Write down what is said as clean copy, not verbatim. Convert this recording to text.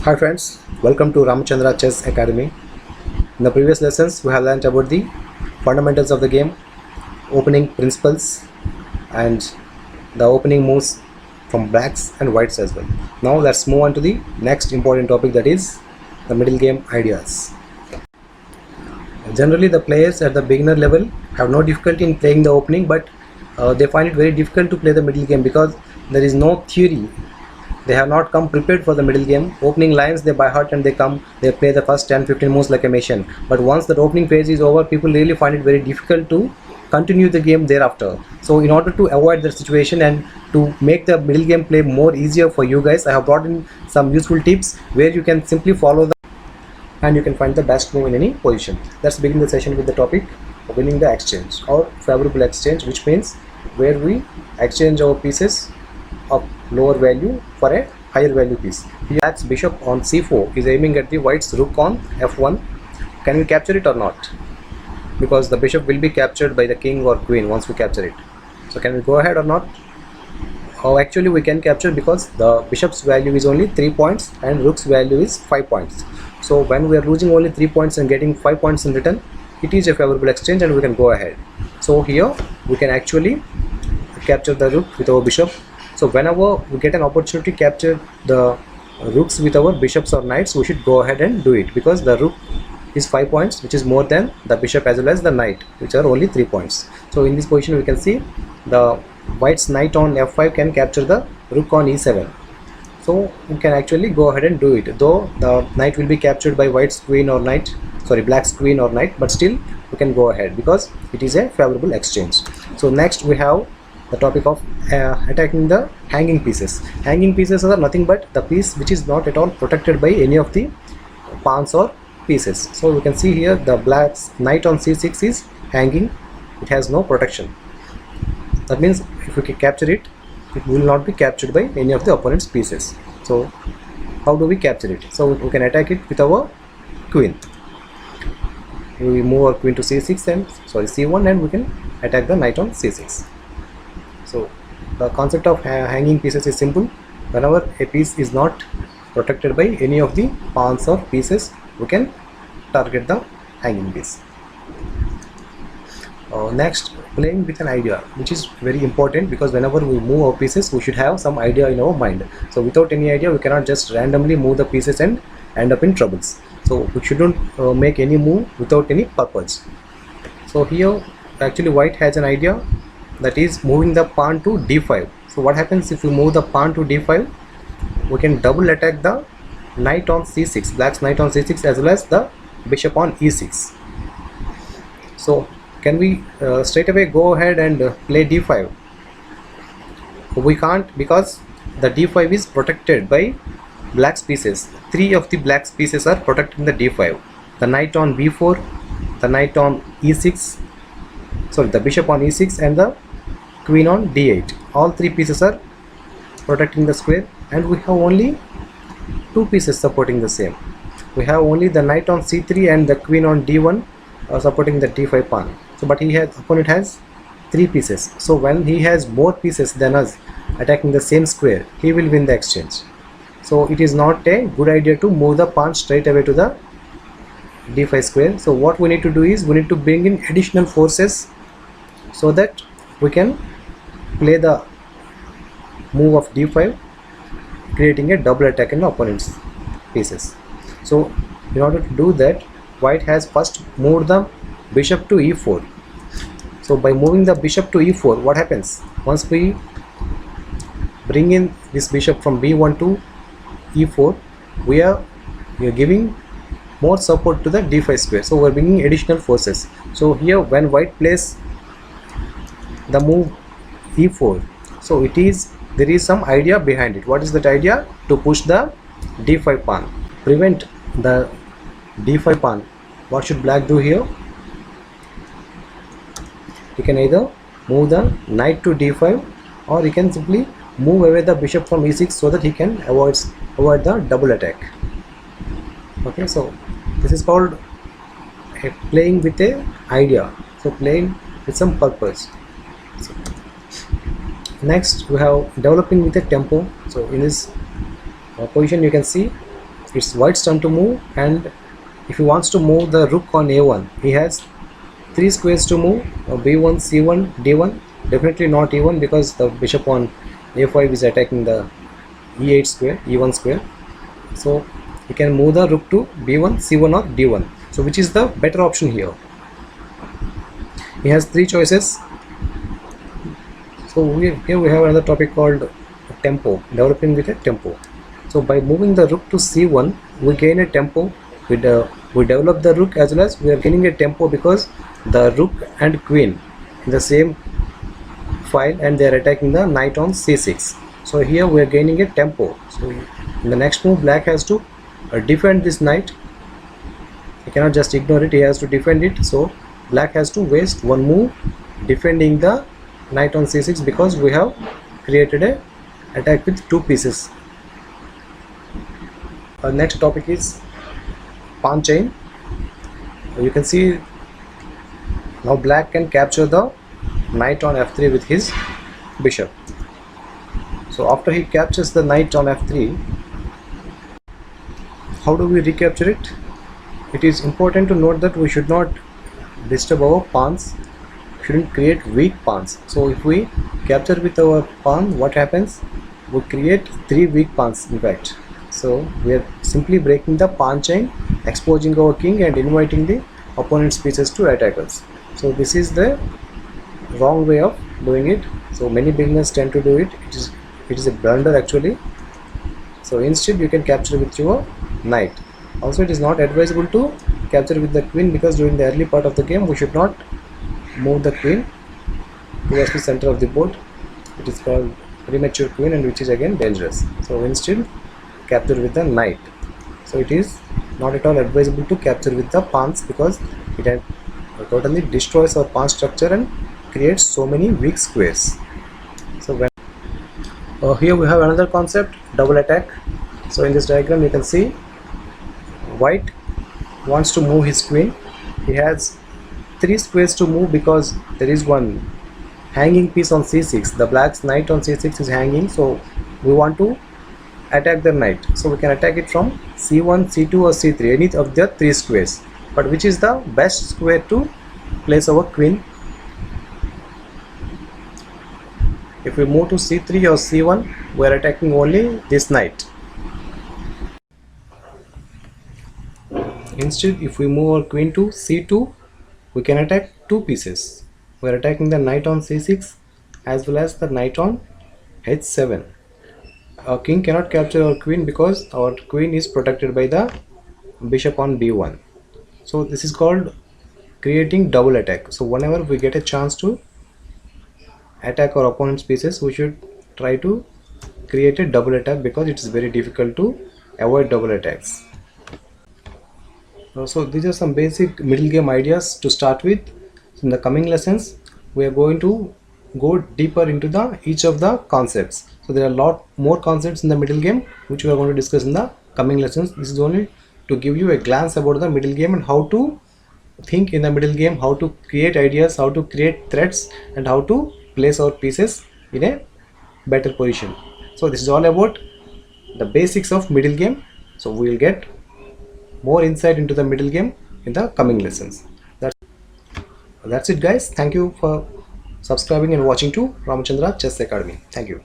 Hi friends, welcome to Ramachandra Chess Academy. In the previous lessons, we have learnt about the fundamentals of the game, opening principles, and the opening moves from blacks and whites as well. Now let's move on to the next important topic, that is the middle game ideas. Generally, the players at the beginner level have no difficulty in playing the opening, but they find it very difficult to play the middle game because there is no theory. They have not come prepared for the middle game. Opening lines they by heart and they play the first 10-15 moves like a machine. But once the opening phase is over, people really find it very difficult to continue the game thereafter. So in order to avoid that situation and to make the middle game play more easier for you guys, I have brought in some useful tips where you can simply follow the and you can find the best move in any position. Let's begin the session with the topic of winning the exchange or favorable exchange, which means where we exchange our pieces of lower value for a higher value piece. Here black's bishop on c4 is aiming at the white's rook on f1. Can we capture it or not? Because the bishop will be captured by the king or queen once we capture it. So can we go ahead or not? Oh, actually we can capture because the bishop's value is only 3 points and rook's value is 5 points. So when we are losing only 3 points and getting 5 points in return, it is a favorable exchange and we can go ahead. So here we can actually capture the rook with our bishop. So whenever we get an opportunity to capture the rooks with our bishops or knights, we should go ahead and do it because the rook is 5 points, which is more than the bishop as well as the knight, which are only 3 points. So in this position we can see the white's knight on f5 can capture the rook on e7. So we can actually go ahead and do it, though the knight will be captured by white's queen or knight, black's queen or knight, but still we can go ahead because it is a favorable exchange. So next we have the topic of attacking the hanging pieces. Hanging pieces are nothing but the piece which is not at all protected by any of the pawns or pieces. So we can see here the black's knight on c6 is hanging, it has no protection. That means if we can capture it, it will not be captured by any of the opponent's pieces. So how do we capture it? So we can attack it with our queen. We move our queen to c6 and c1 and we can attack the knight on c6. So the concept of hanging pieces is simple. Whenever a piece is not protected by any of the pawns or pieces, we can target the hanging piece. Next, playing with an idea, which is very important because whenever we move our pieces, we should have some idea in our mind. So without any idea, we cannot just randomly move the pieces and end up in troubles. So we shouldn't make any move without any purpose. So here actually white has an idea, that is moving the pawn to d5. So what happens if we move the pawn to d5? We can double attack the knight on c6, black's knight on c6, as well as the bishop on e6. So can we straight away go ahead and play d5? We can't because the d5 is protected by black's pieces. 3 of the black's pieces are protecting the d5. The knight on b4, the knight on e6, the bishop on e6 and the queen on d8. All 3 pieces are protecting the square and we have only 2 pieces supporting the same. We have only the knight on c3 and the queen on d1 supporting the d5 pawn. So but opponent has 3 pieces. So when he has more pieces than us attacking the same square, he will win the exchange. So it is not a good idea to move the pawn straight away to the d5 square. So what we need to do is we need to bring in additional forces so that we can play the move of d5, creating a double attack in the opponent's pieces. So in order to do that, white has first moved the bishop to e4. So by moving the bishop to e4, what happens? Once we bring in this bishop from b1 to e4, we are giving more support to the d5 square. So we are bringing additional forces. So here when white plays the move e4, so there is some idea behind it. What is that idea? To push the d5 pawn, prevent the d5 pawn. What should black do here? He can either move the knight to d5 or he can simply move away the bishop from e6 so that he can avoid the double attack. Okay, so this is called playing with a idea, so playing with some purpose. So next we have developing with a tempo. So in this position you can see it's white's turn to move, and if he wants to move the rook on a1, he has 3 squares to move, b1, c1, d1. Definitely not e1 because the bishop on a5 is attacking the e8 square, e1 square. So he can move the rook to b1, c1 or d1. So which is the better option here? He has 3 choices. So here we have another topic called tempo, developing with a tempo. So by moving the rook to c1, we gain a tempo. We develop the rook as well as we are gaining a tempo because the rook and queen in the same file and they are attacking the knight on c6. So here we are gaining a tempo. So in the next move, black has to defend this knight. He cannot just ignore it, he has to defend it. So black has to waste one move defending the knight on c6 because we have created a attack with 2 pieces. Our next topic is pawn chain. You can see now black can capture the knight on f3 with his bishop. So after he captures the knight on f3, how do we recapture it? It is important to note that we should not disturb our pawns, shouldn't create weak pawns. So if we capture with our pawn, what happens? We create 3 weak pawns in fact. So we are simply breaking the pawn chain, exposing our king and inviting the opponent's pieces to attack us. So this is the wrong way of doing it. So many beginners tend to do it. It is a blunder actually. So instead you can capture with your knight. Also it is not advisable to capture with the queen because during the early part of the game we should not move the queen towards the center of the board. It is called premature queen and which is again dangerous. So instead capture with the knight. So it is not at all advisable to capture with the pawns because it totally destroys our pawn structure and creates so many weak squares. So when here we have another concept, double attack. So in this diagram you can see white wants to move his queen. He has 3 squares to move because there is one hanging piece on c6. The black's knight on c6 is hanging, so we want to attack the knight. So we can attack it from c1, c2 or c3, any of the 3 squares. But which is the best square to place our queen? If we move to c3 or c1, we are attacking only this knight. Instead, if we move our queen to c2, we can attack 2 pieces. We are attacking the knight on c6 as well as the knight on h7. Our king cannot capture our queen because our queen is protected by the bishop on b1. So this is called creating double attack. So whenever we get a chance to attack our opponent's pieces, we should try to create a double attack because it is very difficult to avoid double attacks. So these are some basic middle game ideas to start with. In the coming lessons we are going to go deeper into each of the concepts. So there are a lot more concepts in the middle game which we are going to discuss in the coming lessons. This is only to give you a glance about the middle game and how to think in the middle game, how to create ideas, how to create threats and how to place our pieces in a better position. So this is all about the basics of middle game. So we will get more insight into the middle game in the coming lessons. That's it guys. Thank you for subscribing and watching to Ramachandra Chess Academy. Thank you.